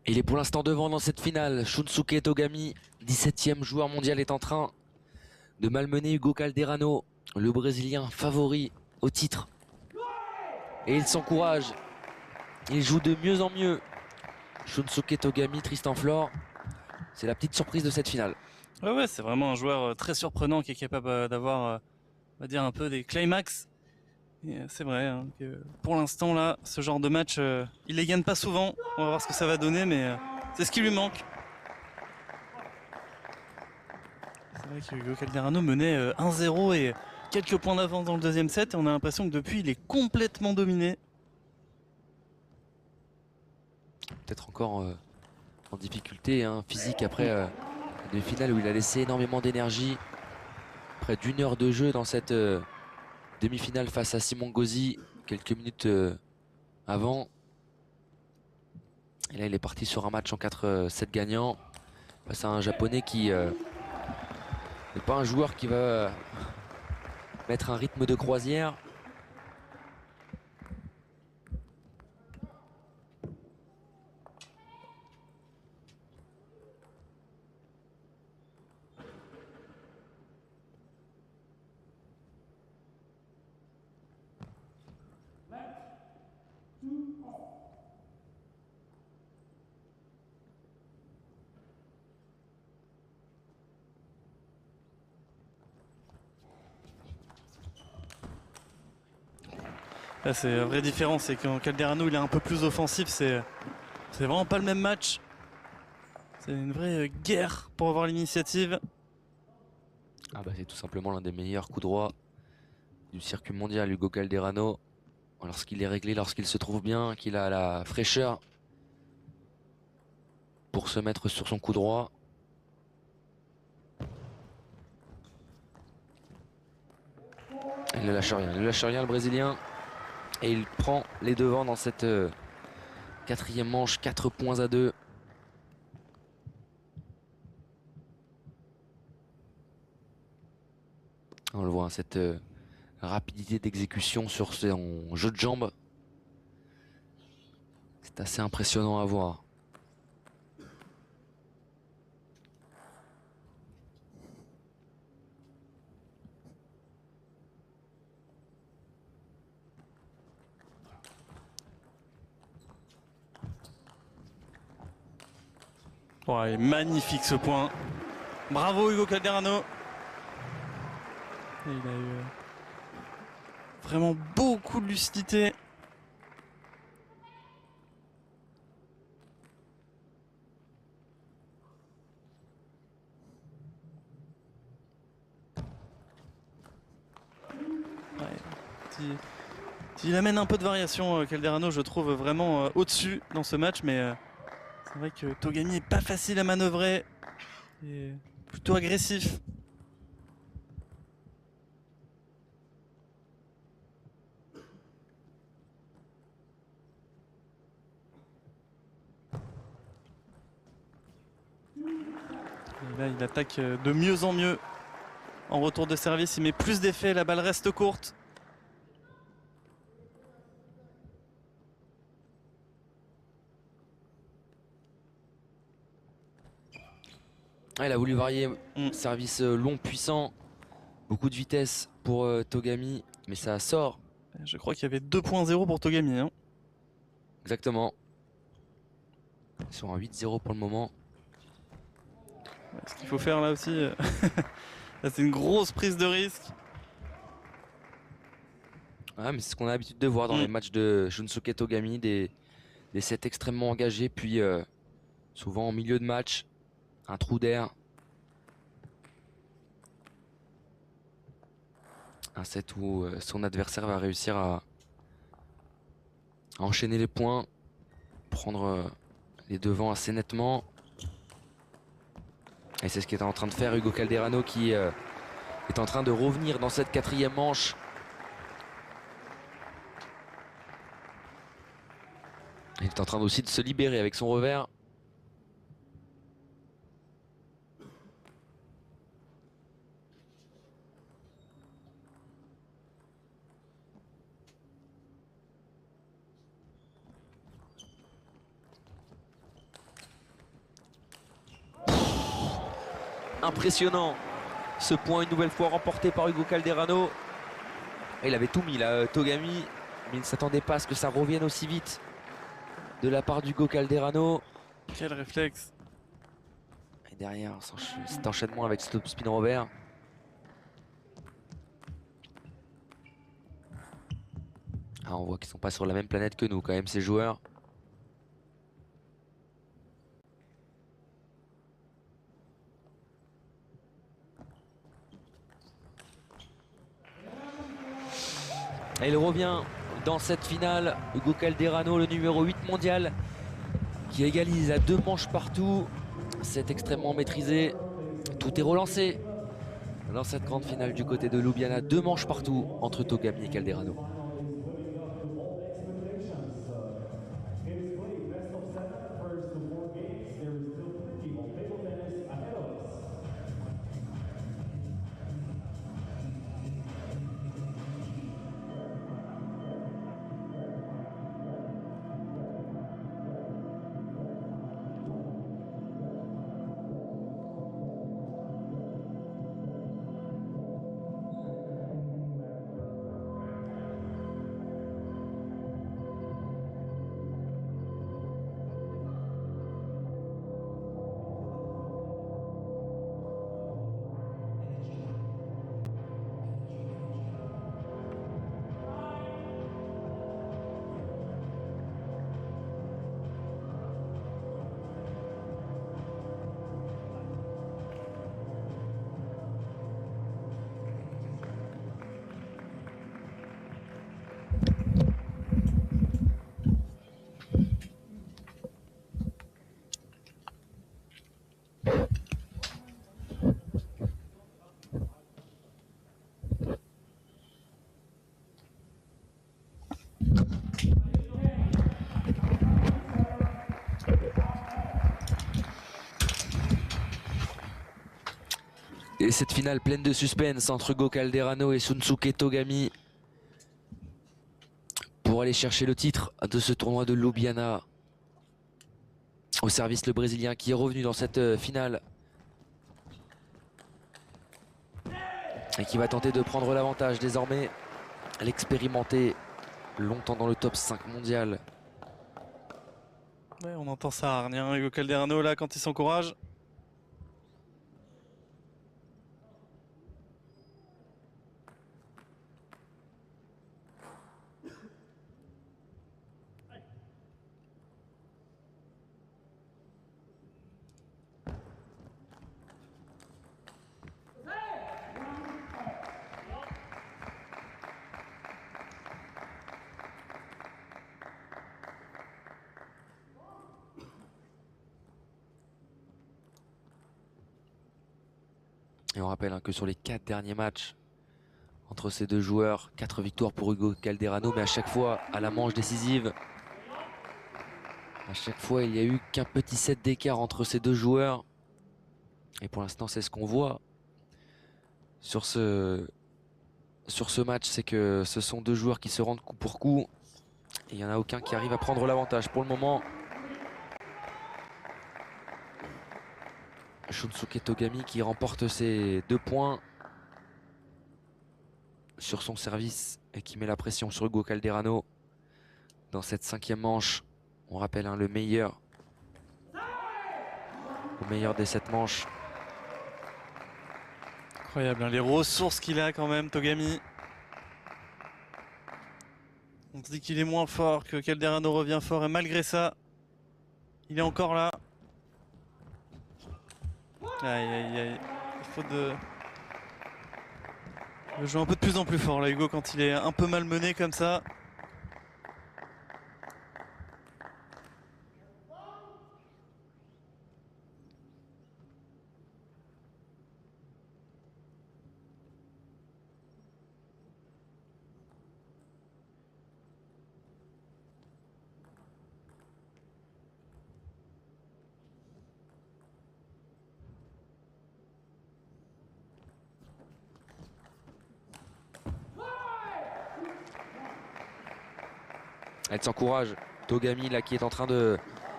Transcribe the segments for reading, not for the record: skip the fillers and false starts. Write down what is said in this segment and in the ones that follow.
Il est pour l'instant devant dans cette finale. Shunsuke Togami, 17e joueur mondial, est en train de malmener Hugo Calderano, le Brésilien favori au titre. Et il s'encourage. Il joue de mieux en mieux. Shunsuke Togami, Tristan Flore, c'est la petite surprise de cette finale. Ouais, c'est vraiment un joueur très surprenant qui est capable d'avoir, on va dire, un peu des climax. C'est vrai hein, que pour l'instant là, ce genre de match, il les gagne pas souvent. On va voir ce que ça va donner, mais c'est ce qui lui manque. C'est vrai que Hugo Calderano menait 1-0 et quelques points d'avance dans le deuxième set. Et on a l'impression que depuis, il est complètement dominé. Peut-être encore en difficulté physique après des finales où il a laissé énormément d'énergie. Près d'une heure de jeu dans cette demi-finale face à Simon Gauzy quelques minutes avant. Et là il est parti sur un match en 4-7 gagnant face à un japonais qui n'est pas un joueur qui va mettre un rythme de croisière. Là, c'est la vraie différence, c'est quand Calderano il est un peu plus offensif, c'est vraiment pas le même match. C'est une vraie guerre pour avoir l'initiative. Ah bah c'est tout simplement l'un des meilleurs coups droits du circuit mondial, Hugo Calderano. Lorsqu'il est réglé, lorsqu'il se trouve bien, qu'il a la fraîcheur pour se mettre sur son coup droit. Il ne lâche rien, le Brésilien. Et il prend les devants dans cette quatrième manche, 4-2. On le voit, cette rapidité d'exécution sur son jeu de jambes. C'est assez impressionnant à voir. Ouais, magnifique ce point. Bravo Hugo Calderano. Et il a eu vraiment beaucoup de lucidité. Ouais, il amène un peu de variation, Calderano, je trouve vraiment au-dessus dans ce match, mais c'est vrai que Togami est pas facile à manœuvrer. Et plutôt agressif. Et là, il attaque de mieux en mieux. En retour de service, il met plus d'effet, la balle reste courte. Ah, il a voulu varier, service long, puissant, beaucoup de vitesse pour Togami, mais ça sort. Je crois qu'il y avait 2.0 pour Togami. Hein. Exactement. Ils sont à 8-0 pour le moment. Ouais, ce qu'il faut faire là aussi, c'est une grosse prise de risque. Ouais, mais c'est ce qu'on a l'habitude de voir dans les matchs de Shunsuke Togami, des sets extrêmement engagés, puis souvent en milieu de match, un trou d'air. Un set où son adversaire va réussir à enchaîner les points, prendre les devants assez nettement. Et c'est ce qu'est en train de faire Hugo Calderano, qui est en train de revenir dans cette quatrième manche. Il est en train aussi de se libérer avec son revers. Impressionnant. Ce point une nouvelle fois remporté par Hugo Calderano. Il avait tout mis là, Togami, mais il ne s'attendait pas à ce que ça revienne aussi vite de la part d'Hugo Calderano. Quel réflexe. Et derrière, cet enchaînement avec ce spin Robert. Ah, on voit qu'ils sont pas sur la même planète que nous quand même, ces joueurs. Et il revient dans cette finale, Hugo Calderano, le numéro 8 mondial, qui égalise à 2 manches partout. C'est extrêmement maîtrisé. Tout est relancé dans cette grande finale du côté de Ljubljana. 2 manches partout entre Togami et Calderano. Et cette finale pleine de suspense entre Hugo Calderano et Shunsuke Togami pour aller chercher le titre de ce tournoi de Ljubljana. Au service le Brésilien qui est revenu dans cette finale et qui va tenter de prendre l'avantage désormais. L'expérimenté, longtemps dans le top 5 mondial. Ouais, on entend ça à Arnien, Hugo Calderano là quand il s'encourage. Et on rappelle que sur les 4 derniers matchs entre ces deux joueurs, 4 victoires pour Hugo Calderano, mais à chaque fois à la manche décisive. À chaque fois, il n'y a eu qu'un petit set d'écart entre ces deux joueurs. Et pour l'instant, c'est ce qu'on voit sur ce match, c'est que ce sont deux joueurs qui se rendent coup pour coup. Et il n'y en a aucun qui arrive à prendre l'avantage pour le moment. Shunsuke Togami qui remporte ses 2 points sur son service et qui met la pression sur Hugo Calderano dans cette 5e manche. On rappelle le meilleur au meilleur des 7 manches. Incroyable, les ressources qu'il a quand même, Togami. On se dit qu'il est moins fort, que Calderano revient fort et malgré ça, il est encore là. Aïe aïe aïe, il faut de jouer un peu de plus en plus fort là, Hugo, quand il est un peu malmené comme ça. Elle s'encourage. Togami là qui est en train de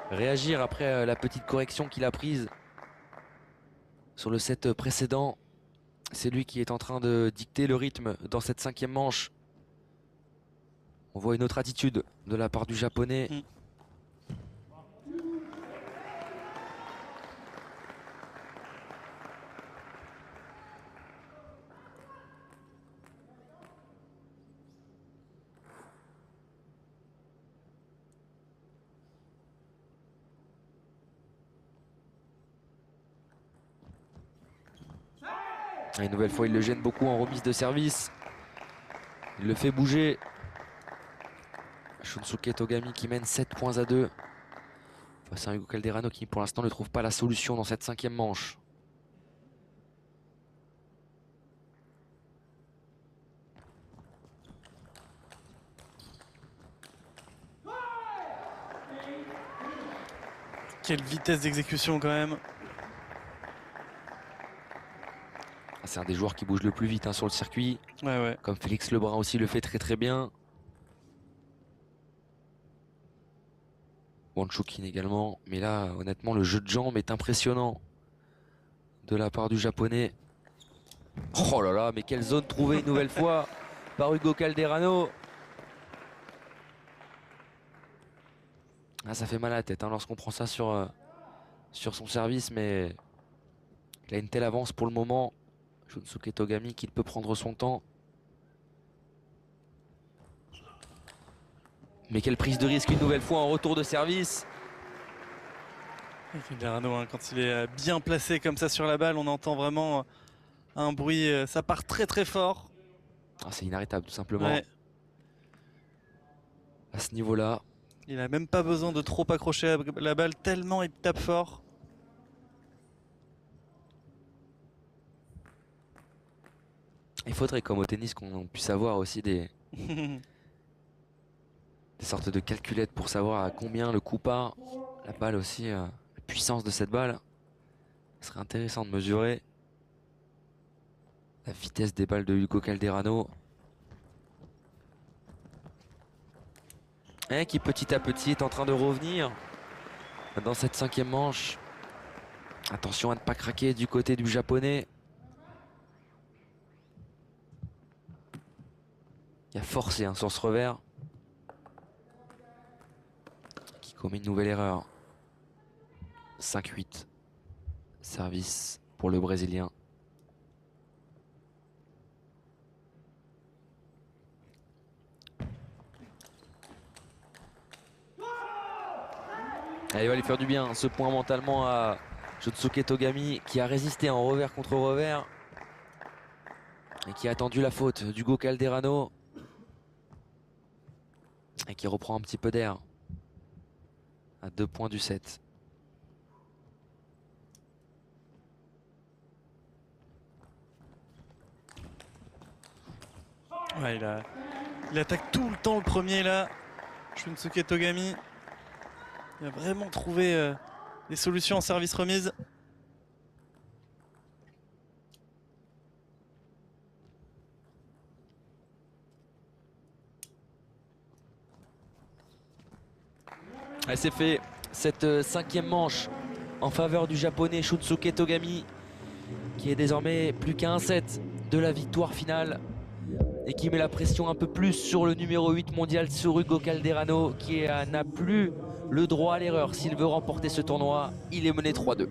réagir après la petite correction qu'il a prise sur le set précédent. C'est lui qui est en train de dicter le rythme dans cette 5e manche. On voit une autre attitude de la part du japonais. Et une nouvelle fois, il le gêne beaucoup en remise de service. Il le fait bouger. Shunsuke Togami qui mène 7 points à 2. Face à Hugo Calderano qui pour l'instant ne trouve pas la solution dans cette 5e manche. Quelle vitesse d'exécution quand même. C'est un des joueurs qui bouge le plus vite sur le circuit. Ouais. Comme Félix Lebrun aussi le fait très bien. Wonchukin également. Mais là, honnêtement, le jeu de jambes est impressionnant de la part du japonais. Oh là là, mais quelle zone trouvée une nouvelle fois par Hugo Calderano. Ah, ça fait mal à la tête lorsqu'on prend ça sur son service, mais il a une telle avance pour le moment. Shunsuke Togami qu'il peut prendre son temps. Mais quelle prise de risque une nouvelle fois en retour de service. Calderano, quand il est bien placé comme ça sur la balle, on entend vraiment un bruit, ça part très fort. Ah, c'est inarrêtable tout simplement. Ouais. À ce niveau-là. Il n'a même pas besoin de trop accrocher la balle, tellement il tape fort. Il faudrait, comme au tennis, qu'on puisse avoir aussi des sortes de calculettes pour savoir à combien le coup part. La balle aussi, la puissance de cette balle. Ce serait intéressant de mesurer la vitesse des balles de Hugo Calderano. Et qui petit à petit est en train de revenir dans cette 5e manche. Attention à ne pas craquer du côté du japonais. Il a forcé sur ce revers. Qui commet une nouvelle erreur. 5-8. Service pour le Brésilien. Allez, il va lui faire du bien ce point mentalement à Shunsuke Togami qui a résisté en revers contre revers. Et qui a attendu la faute d'Hugo Calderano. Et qui reprend un petit peu d'air à 2 points du set. Ouais, il attaque tout le temps le premier là. Shunsuke Togami. Il a vraiment trouvé des solutions en service remise. C'est fait cette 5e manche en faveur du japonais Shunsuke Togami qui est désormais plus qu'à un set de la victoire finale et qui met la pression un peu plus sur le numéro 8 mondial, sur Hugo Calderano qui n'a plus le droit à l'erreur s'il veut remporter ce tournoi. Il est mené 3-2.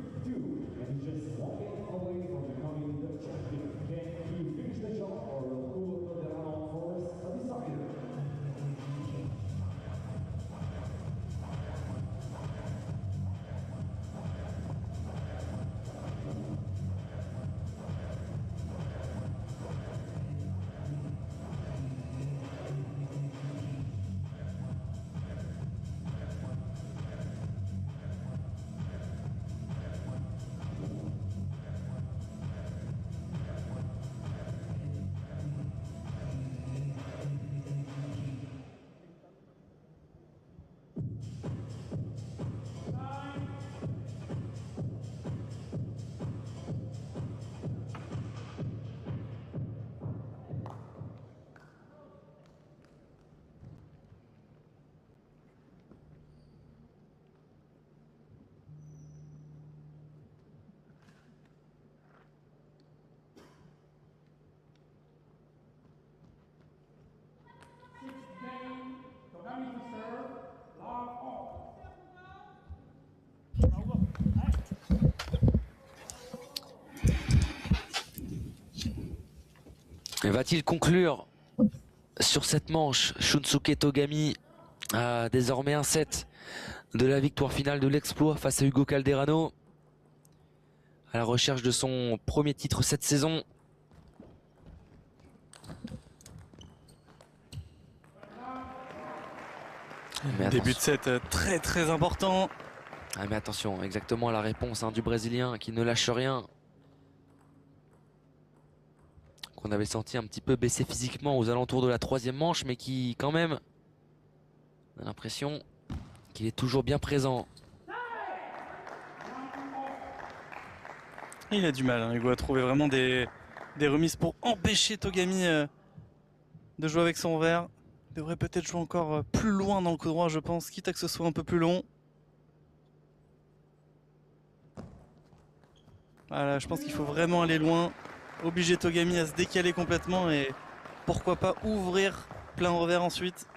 Va-t-il conclure sur cette manche? Shunsuke Togami a désormais un set de la victoire finale de l'exploit face à Hugo Calderano, à la recherche de son premier titre cette saison. Début de set très important. Ah mais attention, exactement la réponse du Brésilien qui ne lâche rien. Qu'on avait senti un petit peu baisser physiquement aux alentours de la 3e manche, mais qui quand même, on a l'impression qu'il est toujours bien présent. Il a du mal, Hugo, à trouver vraiment des remises pour empêcher Togami de jouer avec son revers. Il devrait peut-être jouer encore plus loin dans le coup droit, je pense, quitte à que ce soit un peu plus long. Voilà, je pense qu'il faut vraiment aller loin, obliger Togami à se décaler complètement et pourquoi pas ouvrir plein revers ensuite.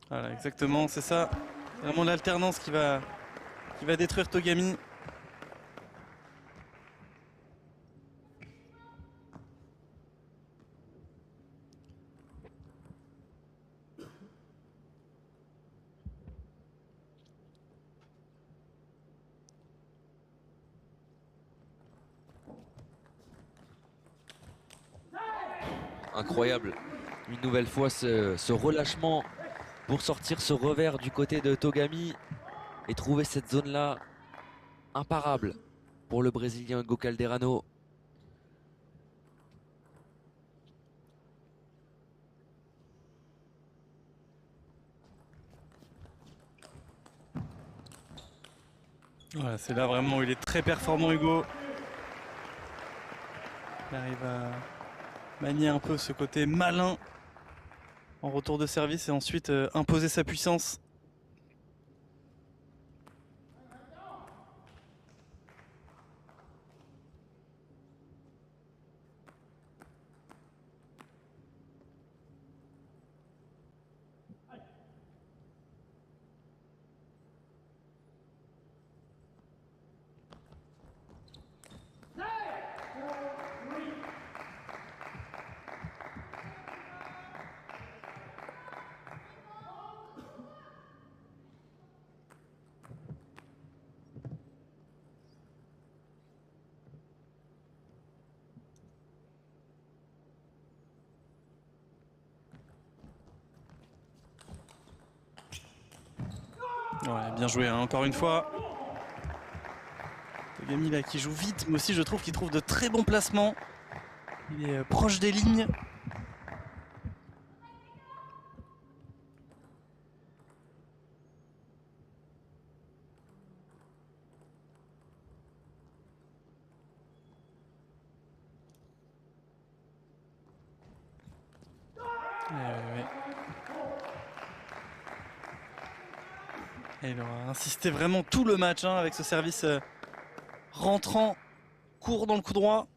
Voilà, exactement, c'est ça. C'est vraiment l'alternance qui va détruire Togami. Incroyable. Une nouvelle fois ce relâchement pour sortir ce revers du côté de Togami et trouver cette zone-là imparable pour le Brésilien Hugo Calderano. Voilà, c'est là vraiment où il est très performant, Hugo. Il arrive à manier un peu ce côté malin en retour de service et ensuite imposer sa puissance. Ouais, bien joué, encore une fois. Togami là qui joue vite, mais aussi je trouve qu'il trouve de très bons placements. Il est proche des lignes. Ouais. Et il aura insisté vraiment tout le match avec ce service rentrant court dans le coup droit.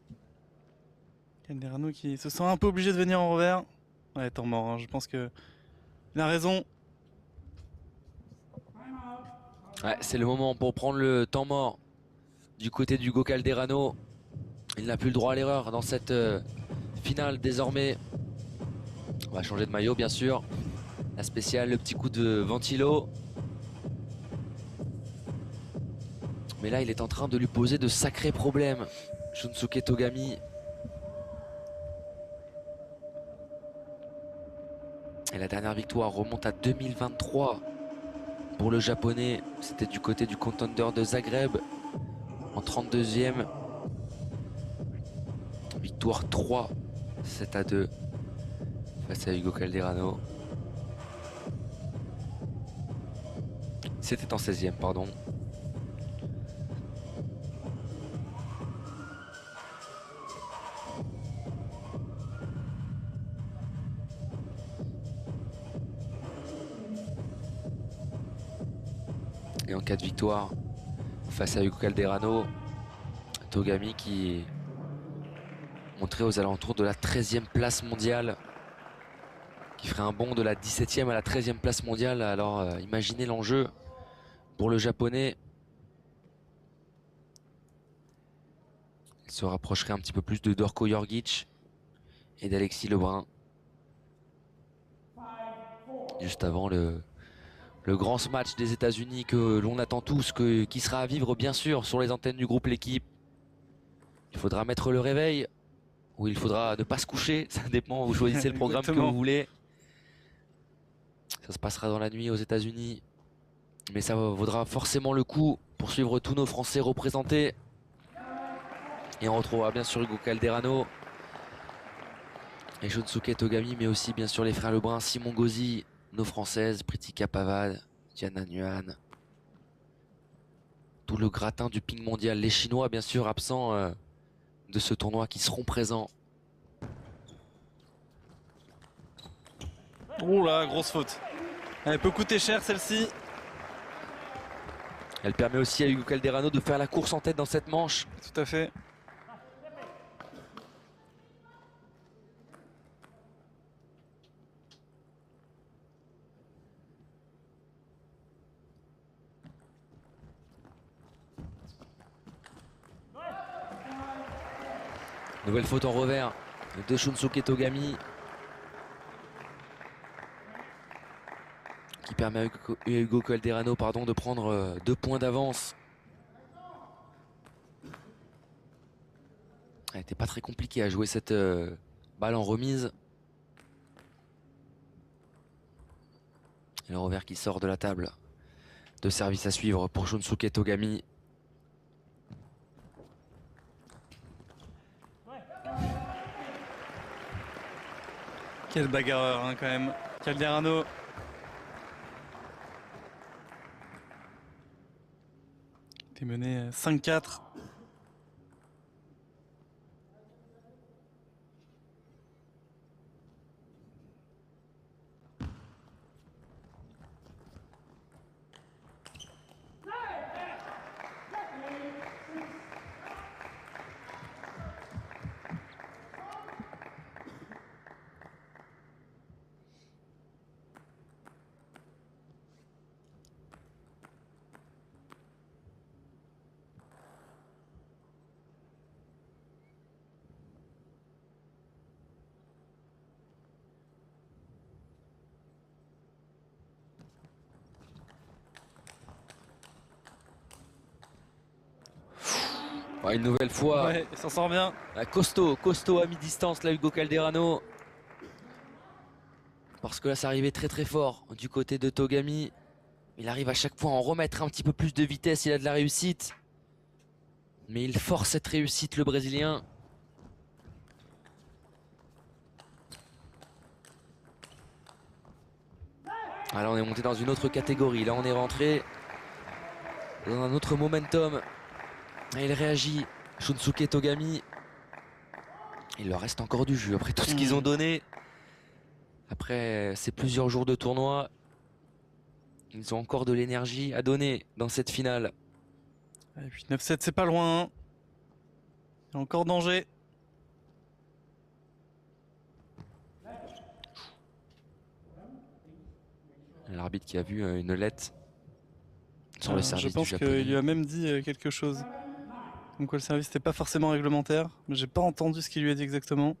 Calderano qui se sent un peu obligé de venir en revers. Ouais, temps mort, je pense que il a raison. Ouais, c'est le moment pour prendre le temps mort du côté d'Hugo Calderano. Il n'a plus le droit à l'erreur dans cette finale désormais. On va changer de maillot bien sûr. La spéciale, le petit coup de ventilo. Mais là il est en train de lui poser de sacrés problèmes, Shunsuke Togami. Et la dernière victoire remonte à 2023 pour le japonais. C'était du côté du contender de Zagreb en 32e. Victoire 3, 7-2 face à Hugo Calderano. C'était en 16e, pardon. Et en cas de victoire face à Hugo Calderano, Togami qui montrait aux alentours de la 13e place mondiale, qui ferait un bond de la 17e à la 13e place mondiale. Alors imaginez l'enjeu pour le japonais. Il se rapprocherait un petit peu plus de Dorko Jorgic et d'Alexis Lebrun. Juste avant le grand match des États-Unis que l'on attend tous, qui sera à vivre bien sûr sur les antennes du groupe L'équipe. Il faudra mettre le réveil ou il faudra ne pas se coucher, ça dépend, vous choisissez le programme que vous voulez. Ça se passera dans la nuit aux États-Unis, mais ça vaudra forcément le coup pour suivre tous nos Français représentés. Et on retrouvera bien sûr Hugo Calderano et Shunsuke Togami, mais aussi bien sûr les frères Lebrun, Simon Gauzy, nos Françaises, Pritika Pavad, Diana Nguyen. Tout le gratin du ping mondial. Les Chinois bien sûr absents de ce tournoi qui seront présents. Oh là, grosse faute. Elle peut coûter cher celle-ci. Elle permet aussi à Hugo Calderano de faire la course en tête dans cette manche. Tout à fait. Nouvelle faute en revers de Shunsuke Togami, qui permet à Hugo Calderano de prendre 2 points d'avance. Elle n'était pas très compliqué à jouer cette balle en remise. Et le revers qui sort de la table. De service à suivre pour Shunsuke Togami. Quel bagarreur hein, quand même. Calderano. T'es mené 5-4. Ouais, une nouvelle fois. Ouais, il s'en sort bien. Costaud à mi-distance là Hugo Calderano. Parce que là ça arrivait très très fort du côté de Togami. Il arrive à chaque fois à en remettre un petit peu plus de vitesse, il a de la réussite. Mais il force cette réussite le Brésilien. Ah, là on est monté dans une autre catégorie, là on est rentré dans un autre momentum. Et il réagit, Shunsuke Togami. Il leur reste encore du jus après tout ce qu'ils ont donné. Après ces plusieurs jours de tournoi, ils ont encore de l'énergie à donner dans cette finale. Et puis 9-7 c'est pas loin. Hein. Il y a encore danger. L'arbitre qui a vu une lettre sur le service je pense du Japonais. qu'il lui a même dit quelque chose. Donc quoi, le service n'était pas forcément réglementaire, mais j'ai pas entendu ce qu'il lui a dit exactement.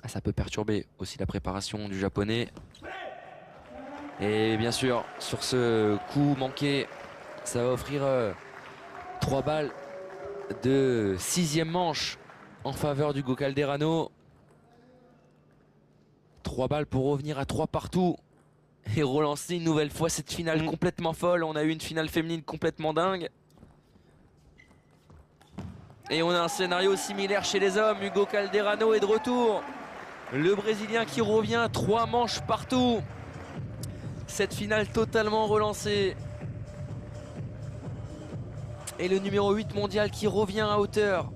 Ah, ça peut perturber aussi la préparation du Japonais. Et bien sûr, sur ce coup manqué, ça va offrir 3 balles de 6e manche en faveur d'Hugo Calderano. 3 balles pour revenir à 3 partout et relancer une nouvelle fois cette finale complètement folle. On a eu une finale féminine complètement dingue. Et on a un scénario similaire chez les hommes. Hugo Calderano est de retour. Le Brésilien qui revient, 3 manches partout. Cette finale totalement relancée. Et le numéro 8 mondial qui revient à hauteur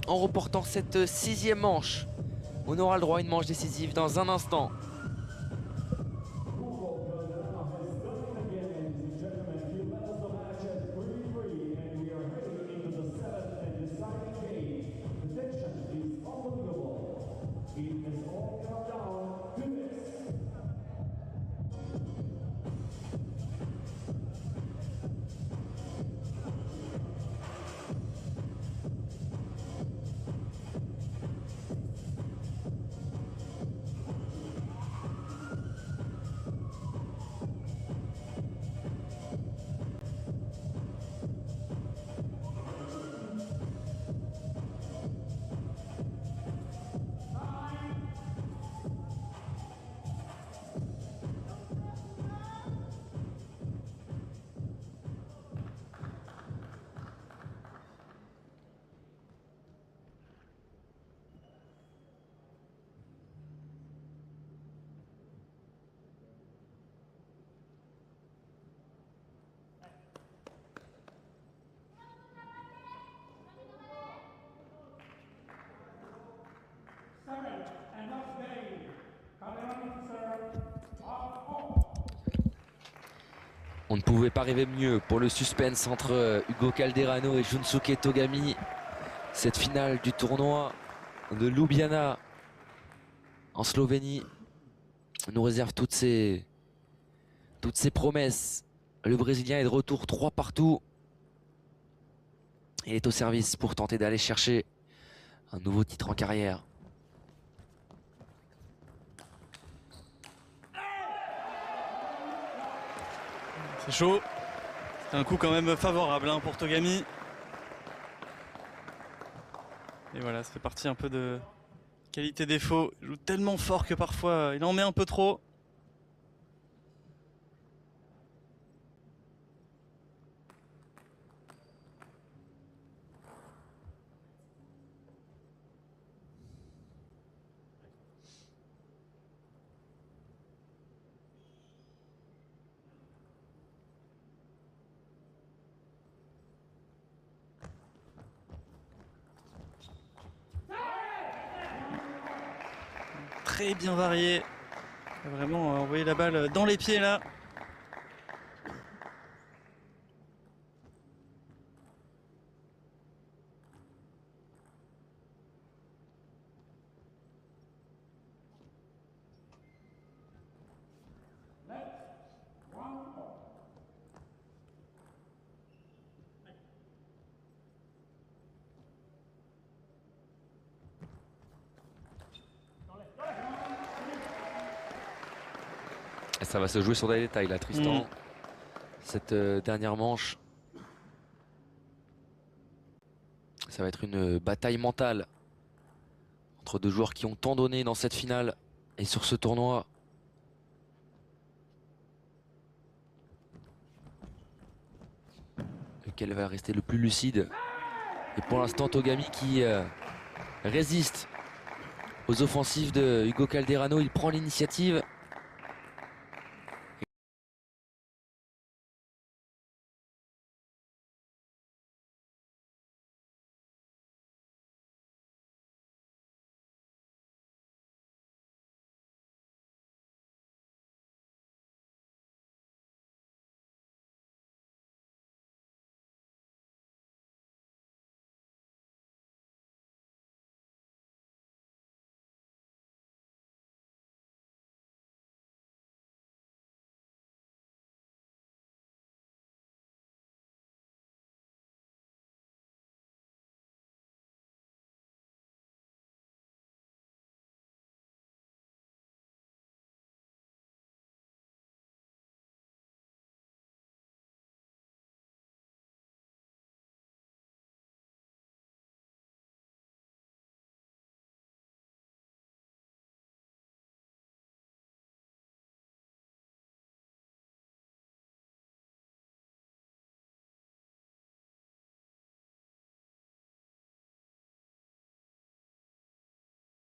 en reportant cette 6e manche. On aura le droit à une manche décisive dans un instant. On ne pouvait pas rêver mieux pour le suspense entre Hugo Calderano et Shunsuke Togami. Cette finale du tournoi de Ljubljana en Slovénie nous réserve toutes ces promesses. Le Brésilien est de retour 3 partout. Il est au service pour tenter d'aller chercher un nouveau titre en carrière. C'est chaud. C'est un coup quand même favorable hein, pour Togami. Et voilà, ça fait partie un peu de qualité-défaut. Il joue tellement fort que parfois il en met un peu trop. Très bien varié. Il a vraiment envoyé la balle dans les pieds là. Et ça va se jouer sur des détails là, Tristan. Cette dernière manche. Ça va être une bataille mentale entre deux joueurs qui ont tant donné dans cette finale et sur ce tournoi. Lequel va rester le plus lucide. Et pour l'instant, Togami qui résiste aux offensives de Hugo Calderano. Il prend l'initiative.